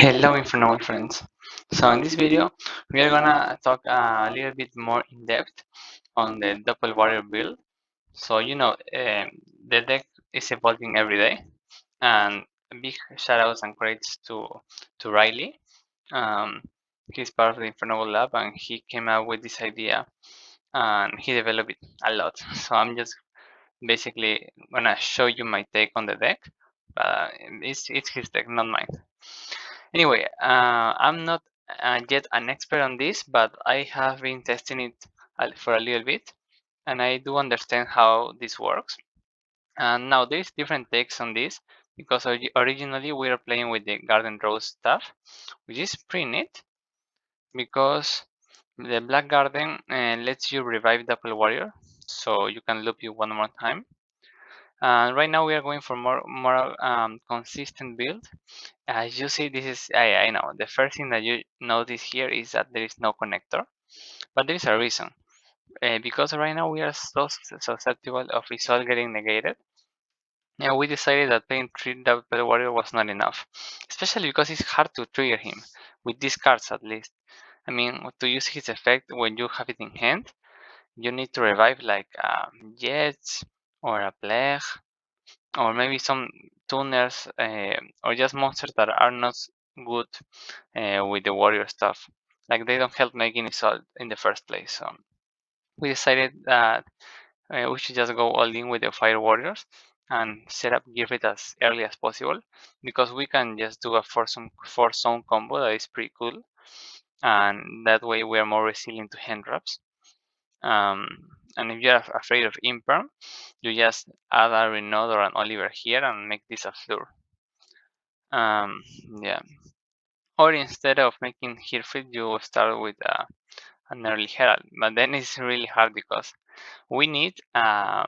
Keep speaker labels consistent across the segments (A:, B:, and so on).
A: Hello Infernoble friends. So in this video we are gonna talk a little bit more in depth on the Doppel warrior build. So the deck is evolving every day, and big shoutouts and credits to Riley. Um, he's part of the Infernoble lab and he came up with this idea and he developed it a lot. So I'm just basically gonna show you my take on the deck, but it's his deck, not mine. Anyway, I'm not yet an expert on this, but I have been testing it for a little bit, and I do understand how this works. And now there's different takes on this because originally we were playing with the Garden Rose stuff, which is pretty neat because the Black Garden lets you revive Doppel Warrior, so you can loop you one more time. And right now we are going for more consistent build. As you see, this is, I know, the first thing that you notice here is that there is no connector, but there is a reason. Because right now we are so susceptible of his all getting negated, and we decided that playing 3 Double Warrior was not enough. Especially because it's hard to trigger him, with these cards at least. I mean, to use his effect when you have it in hand, you need to revive like Jets, or a Plague, or maybe some tuners, or just monsters that are not good with the warrior stuff. Like they don't help making it solid in the first place. So we decided that we should just go all in with the fire warriors and set up give it as early as possible, because we can just do a four zone combo that is pretty cool, and that way we are more resilient to hand drops. And if you're afraid of imperm, you just add a Renaud or an Oliver here and make this a Fleur. Yeah. Or instead of making Hereford, you start with an early Herald. But then it's really hard because we need to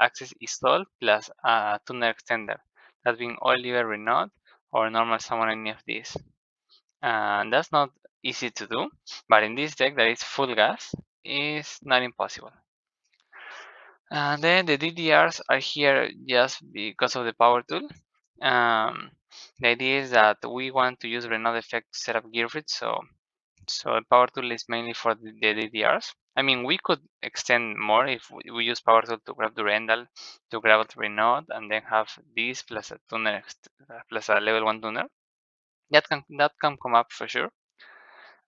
A: access Istol plus a tuner extender. That being Oliver Renaud or normal summon any of these. And that's not easy to do, but in this deck that is full gas, is not impossible. And then the DDRs are here just because of the power tool. The idea is that we want to use Renaud effect to set up Gearfried, so the power tool is mainly for the DDRs. I mean, we could extend more if we use power tool to grab Durendal, to grab Renaud, and then have this plus a tuner, plus a level 1 tuner. That can come up for sure.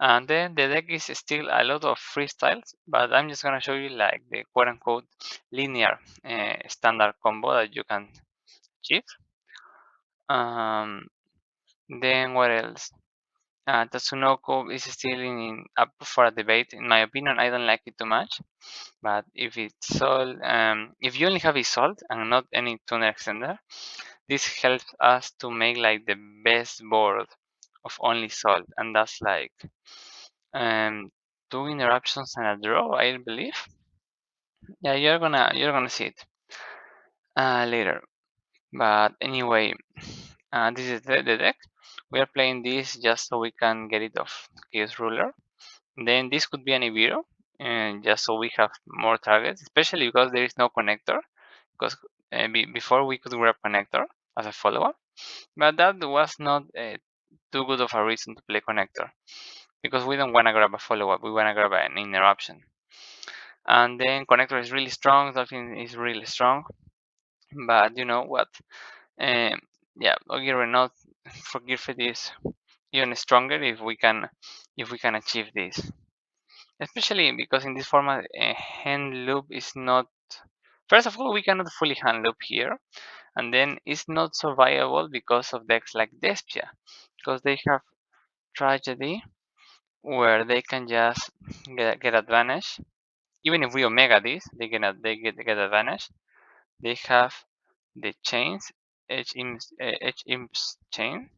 A: And then the deck is still a lot of freestyles, but I'm just gonna show you like the quote-unquote linear standard combo that you can achieve. Then what else? Tatsunoko is still up for a debate. In my opinion, I don't like it too much. But if it's Salt, if you only have Isolt and not any tuner extender, this helps us to make like the best board of only Salt, and that's like um, 2 interruptions and a draw, I believe. Yeah, you're gonna see it later. But anyway, this is the deck. We are playing this just so we can get it off Chaos Ruler. Then this could be an Ibiro, and just so we have more targets, especially because there is no connector. Because before we could grab connector as a follow-up, but that was not too good of a reason to play connector, because we don't want to grab a follow-up, we want to grab an interruption. And then connector is really strong, Dolphin is really strong, but you know what? Yeah, Ogi Renault for Gearfed is even stronger if we can achieve this. Especially because in this format, hand loop is not. First of all, we cannot fully hand loop here, and then it's not so viable because of decks like Despia, because they have Tragedy, where they can just get advantage. Even if we Omega this, they get advantage. They have the chains, H-Imps chain.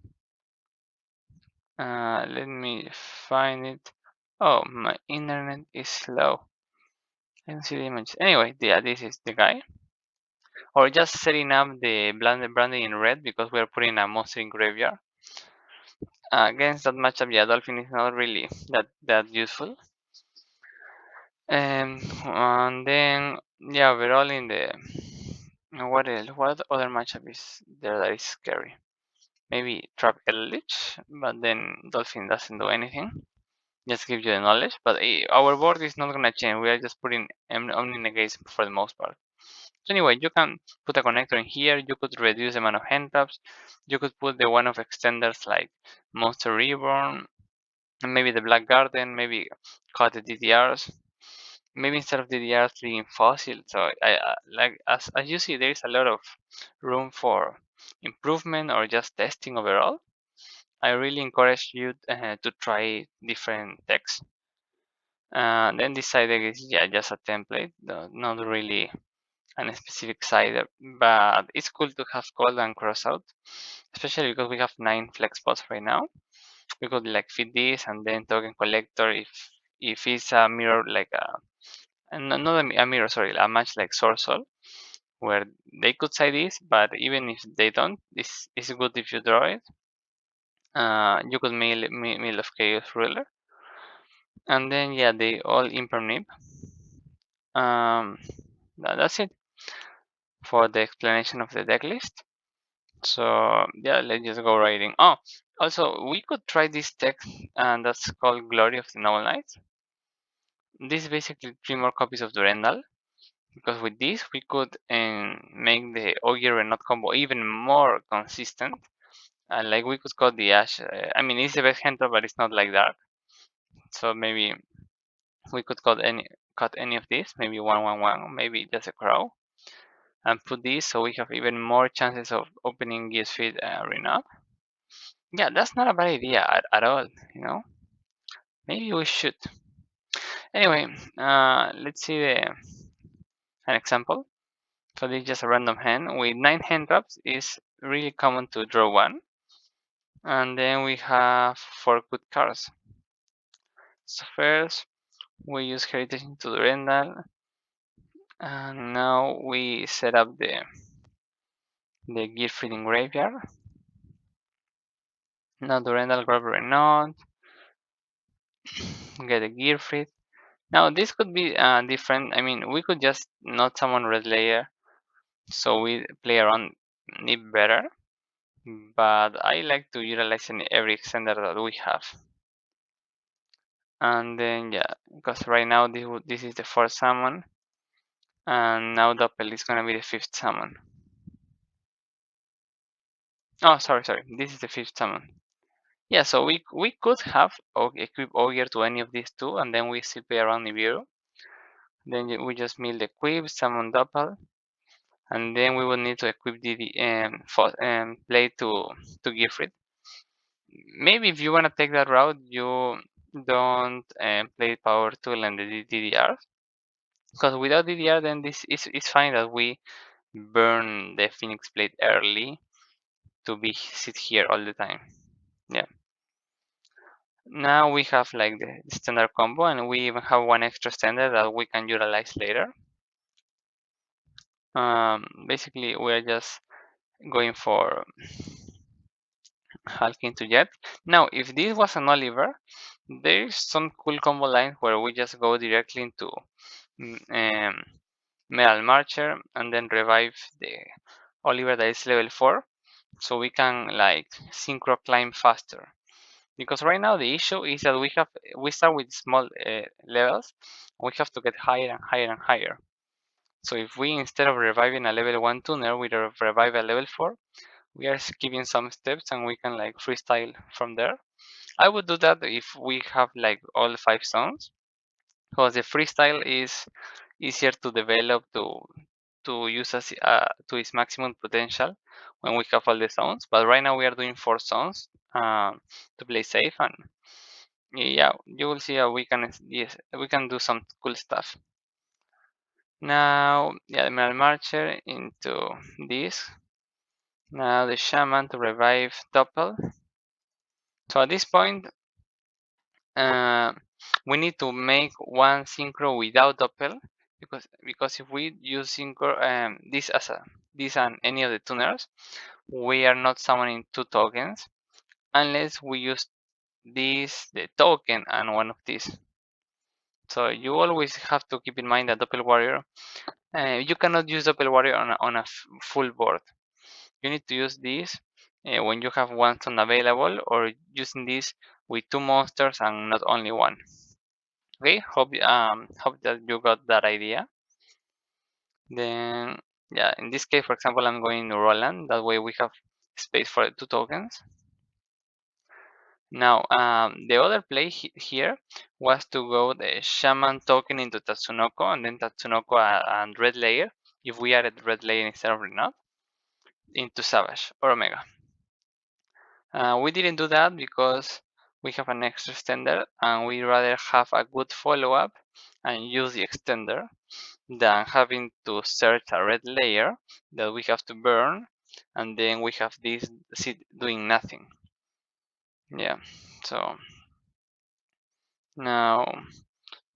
A: Let me find it. Oh, my internet is slow. I don't see the image. Anyway, yeah, this is the guy. Or just setting up the branding in red because we're putting a monster in graveyard. Against that matchup, yeah, Dolphin is not really that useful. And then, yeah, we're all in the. What else? What other matchup is there that is scary? maybe trap Eldritch, but then Dolphin doesn't do anything. Just gives you the knowledge, but our board is not gonna change. We are just putting Omni Negates for the most part. So anyway, you can put a connector in here. You could reduce the amount of hand taps. You could put the one of extenders like Monster Reborn, and maybe the Black Garden, maybe cut the DDRs. Maybe instead of DDRs, leaving fossil. So like as you see, there is a lot of room for improvement or just testing overall. I really encourage you to try different decks. Then this side deck is just a template, not really a specific side, but it's cool to have call and cross out, especially because we have 9 flex spots right now. We could like fit this and then token collector if it's a mirror like not a mirror, sorry, a match like Source Soul, where they could say this, but even if they don't, this is good if you draw it. You could mill of Chaos Ruler, and then yeah, they all impermanent. That's it for the explanation of the deck list. So yeah, let's just go writing. Oh, also we could try this deck, and that's called Glory of the Noble Knight. This is basically 3 more copies of Durendal, because with this we could make the Ogier Renot combo even more consistent. Like we could cut the Ash. I mean, it's the best hand but it's not like dark. So maybe we could cut any of these, maybe 1/1/1, maybe just a crow, and put this so we have even more chances of opening Gears Feed Renot. Yeah, that's not a bad idea at all, you know? Maybe we should. Anyway, let's see an example. So this is just a random hand. With 9 hand drops, is really common to draw 1. And then we have 4 good cards. So first, we use Heritage into Durendal. And now we set up the Gearfried in Graveyard. Now Durendal grab Renault. Get a Gearfried. Now this could be different. I mean, we could just not summon Red Layer, so we play around it better. But I like to utilize every extender that we have. And then yeah, because right now this is the 4th summon, and now Doppel is gonna be the 5th summon. Oh, sorry, this is the 5th summon. Yeah, so we could have equip Ogier to any of these 2, and then we still play around Nibiru. Then we just mill the equip, summon Doppel, and then we will need to equip the play to Gifrid. Maybe if you want to take that route, you don't play Power Tool and the DDR, because without DDR, then this is fine that we burn the Phoenix Blade early to be sit here all the time. Yeah. Now we have like the standard combo, and we even have one extra standard that we can utilize later. Basically, we are just going for Hulk into Jet. Now, if this was an Oliver, there is some cool combo lines where we just go directly into Metal Marcher and then revive the Oliver that is level 4, so we can like synchro climb faster. Because right now the issue is that we start with small levels, we have to get higher and higher and higher. So if we, instead of reviving a level 1 tuner, we revive a level 4, we are skipping some steps and we can like freestyle from there. I would do that if we have like all 5 zones, because the freestyle is easier to develop to use to its maximum potential when we have all the zones. But right now we are doing 4 zones to play safe, and yeah, you will see how we can do some cool stuff. Now, yeah, the Metal Marcher into this. Now the Shaman to revive Doppel. So at this point, we need to make one synchro without Doppel, because if we use synchro this and any of the tuners, we are not summoning 2 tokens unless we use this, the token, and one of these. So you always have to keep in mind that Doppel Warrior, you cannot use Doppel Warrior on a full board. You need to use this when you have one stone available, or using this with two monsters and not only one. Okay, hope that you got that idea. Then yeah, in this case, for example, I'm going to Roland. That way we have space for the two tokens. Now, the other play here was to go the Shaman token into Tatsunoko, and then Tatsunoko and Red Layer, if we added Red Layer instead of Renat, into Savage or Omega. We didn't do that because we have an extra extender, and we rather have a good follow-up and use the extender than having to search a Red Layer that we have to burn, and then we have this doing nothing. Yeah, so now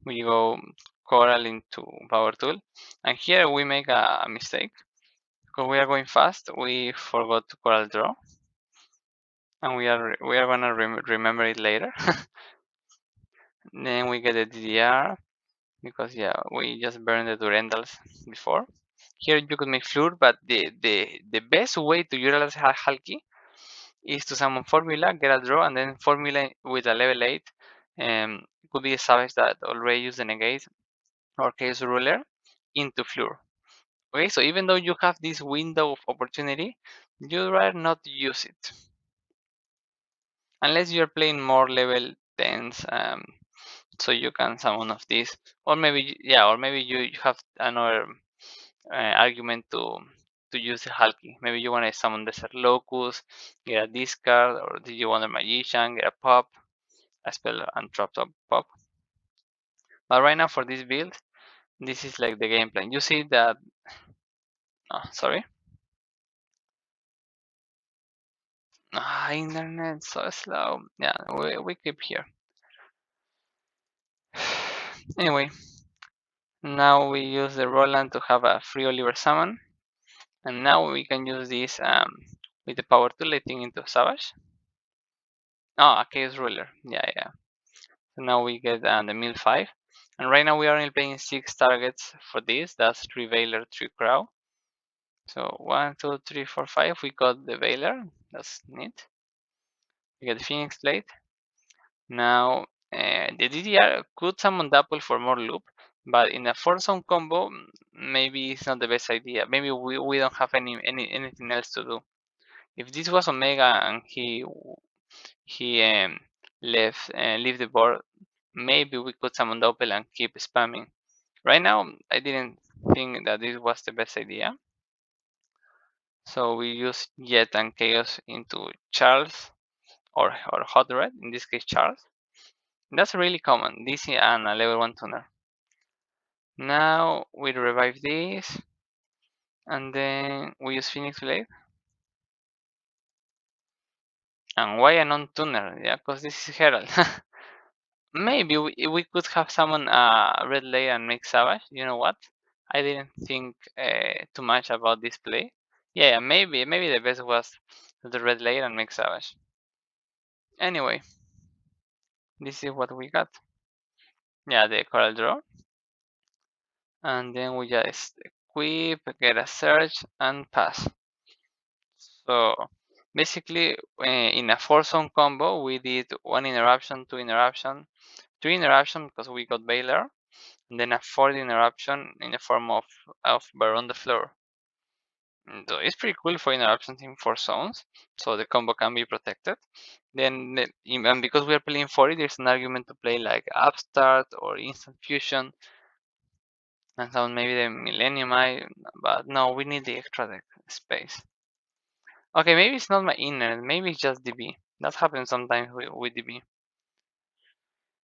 A: we go Coral into Power Tool, and here we make a mistake because we are going fast. We forgot to Coral Draw, and we are gonna remember it later. Then we get the DDR because yeah, we just burned the Durandals before. Here you could make Fleur, but the best way to utilize Halki is to summon Formula, get a draw, and then Formula with a level 8 could be a Savage that already used the negate or Chaos Ruler into Fleur. Okay, so even though you have this window of opportunity, you'd rather not use it. Unless you're playing more level 10s, so you can summon of these. Or maybe, yeah, or maybe you have another argument to use the Halki. Maybe you want to summon Desert Locust, get a discard, or do you want a Magician, get a pop, a spell and drop top pop. But right now for this build, this is like the game plan. You see that, oh, sorry. Internet so slow. Yeah, we keep here. Anyway, now we use the Roland to have a free Oliver summon. And now we can use this with the power tool, I think, into Savage. Oh, a Chaos Ruler. Yeah. So now we get the mill 5. And right now we are only playing 6 targets for this. That's 3 Veiler, 3 Crow. So 1, 2, 3, 4, 5. We got the Veiler. That's neat. We get the Phoenix Blade. Now the DDR could summon Doppel for more loop. But in a 4-zone combo, maybe it's not the best idea. Maybe we don't have anything else to do. If this was Omega and he leave the board, maybe we could summon Doppel and keep spamming. Right now, I didn't think that this was the best idea. So we use Jet and Chaos into Charles or Hot Red, in this case Charles. That's really common, DC and a level 1 tuner. Now we revive this, and then we use Phoenix Blade. And why a non-tuner? Yeah, because this is Herald. Maybe we could have someone Red Layer and make Savage. You know what? I didn't think too much about this play. Yeah, maybe the best was the Red Layer and make Savage. Anyway, this is what we got. Yeah, the Coral Draw. And then we just equip, get a search, and pass. So basically, in a 4-zone combo, we did 1 interruption, 2 interruption, 3 interruption because we got Baylor, and then a 4th interruption in the form of Baron the Floor. So it's pretty cool for interruptions in 4 zones, so the combo can be protected. Then, and because we are playing 40, there's an argument to play like Upstart or Instant Fusion, and so maybe the Millennium Eye, but no, we need the extra deck space. Okay, maybe it's not my internet, maybe it's just DB. That happens sometimes with DB.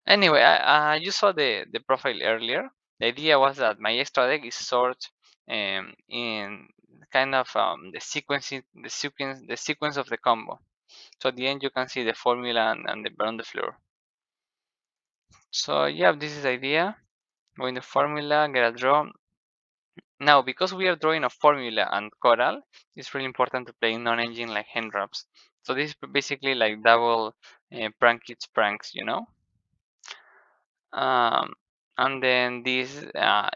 A: Anyway, you saw the profile earlier. The idea was that my extra deck is sorted in kind of the sequence of the combo. So at the end you can see the formula and the burn the floor. So yeah, this is the idea. Go in the formula, get a draw. Now, because we are drawing a formula and coral, it's really important to play non-engine like hand drops. So this is basically like double prank kids pranks, you know. And then this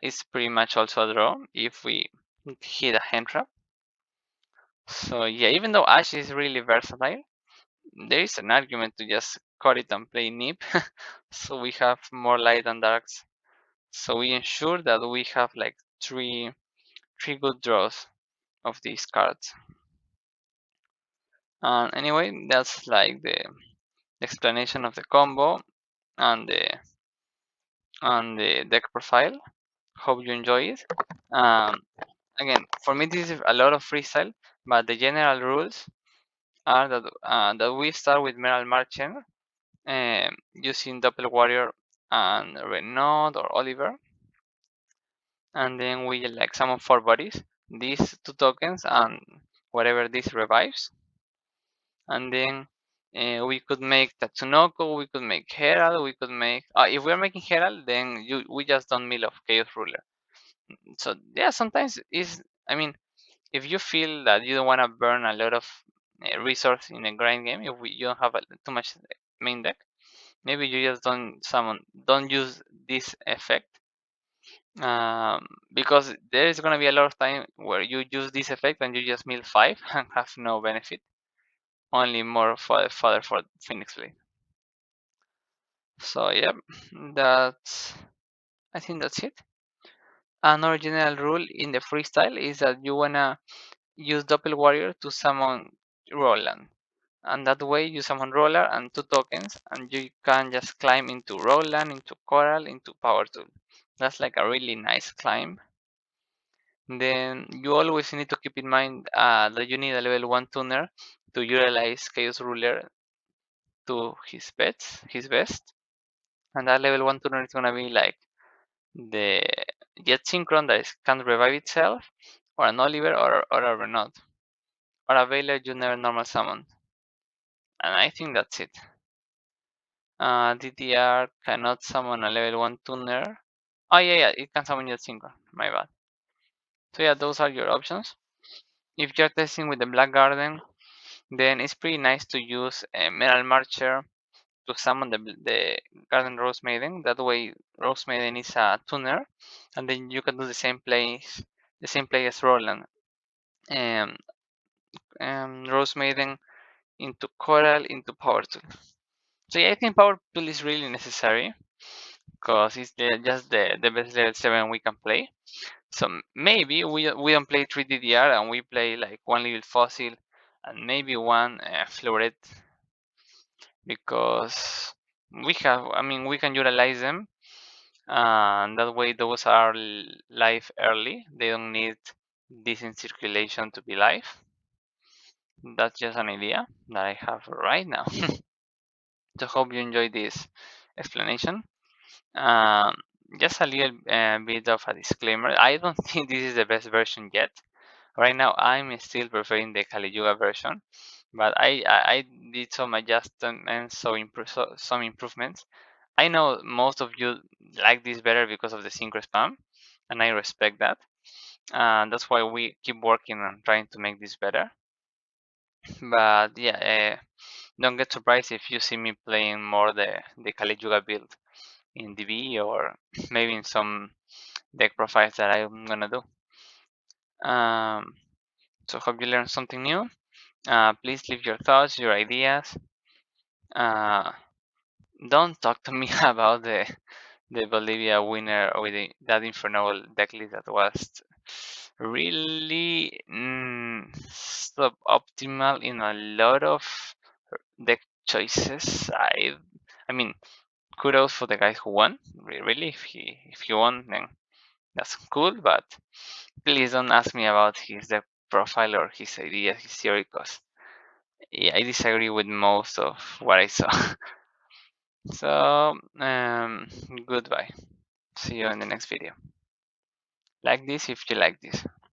A: is pretty much also a draw if we hit a hand trap. So yeah, even though Ash is really versatile, there is an argument to just cut it and play Nip, so we have more light and darks. So we ensure that we have like three good draws of these cards. And anyway, that's like the explanation of the combo and the deck profile. Hope you enjoy it. Um, Again, for me this is a lot of freestyle, but the general rules are that we start with Meral Marchen using Doppel Warrior and Renaud or Oliver, and then we like summon 4 bodies, these 2 tokens, and whatever this revives, and then we could make Tatsunoko, we could make Herald, we could make if we're making Herald, then we just don't mill of Chaos Ruler. So yeah, sometimes is I mean, if you feel that you don't want to burn a lot of resource in a grind game, if you don't have too much main deck, maybe you just don't use this effect, because there is going to be a lot of time where you use this effect and you just mill 5 and have no benefit, only more fodder for Phoenix Blade. So yeah, that's I think that's it. Another general rule in the freestyle is that you wanna use Doppel Warrior to summon Roland, and that way you summon Roller and 2 tokens, and you can just climb into Roland, into Coral, into Power Tool. That's like a really nice climb. Then you always need to keep in mind that you need a level 1 tuner to utilize Chaos Ruler to his best. And that level 1 tuner is gonna be like the Jet Synchron that can't revive itself, or an Oliver, or a Renault, or a Veiler you never normal summon. And I think that's it. DDR cannot summon a level 1 tuner. Oh yeah, it can summon Jet Synchron, my bad. So yeah, those are your options. If you're testing with the Black Garden, then it's pretty nice to use a Metal Marcher to summon the Garden Rose Maiden. That way, Rose Maiden is a tuner, and then you can do the same play as Roland. Um, Rose Maiden into Coral into Power Tool. So yeah, I think Power Tool is really necessary because it's just the best level 7 we can play. So maybe we don't play 3DDR and we play like one little fossil and maybe one floret, because we can utilize them, and that way those are live early. They don't need this in circulation to be live. That's just an idea that I have right now. So hope you enjoyed this explanation. Um, just a little bit of a disclaimer. I don't think this is the best version yet. Right now, I'm still preferring the Kali Yuga version, but I did some adjustments, some improvements. I know most of you like this better because of the synchro spam, and I respect that. That's why we keep working on trying to make this better. But yeah, don't get surprised if you see me playing more the Kali Yuga build in DB, or maybe in some deck profiles that I'm gonna do. So hope you learned something new. Please leave your thoughts, your ideas. Uh, don't talk to me about the Bolivia winner with that Infernoble decklist that was really suboptimal in a lot of deck choices. I mean, kudos for the guy who won. Really, if he won, then that's cool. But please don't ask me about his deck profile or his ideas, his theory, because yeah, I disagree with most of what I saw. So, goodbye. See you in the next video. Like this if you like this.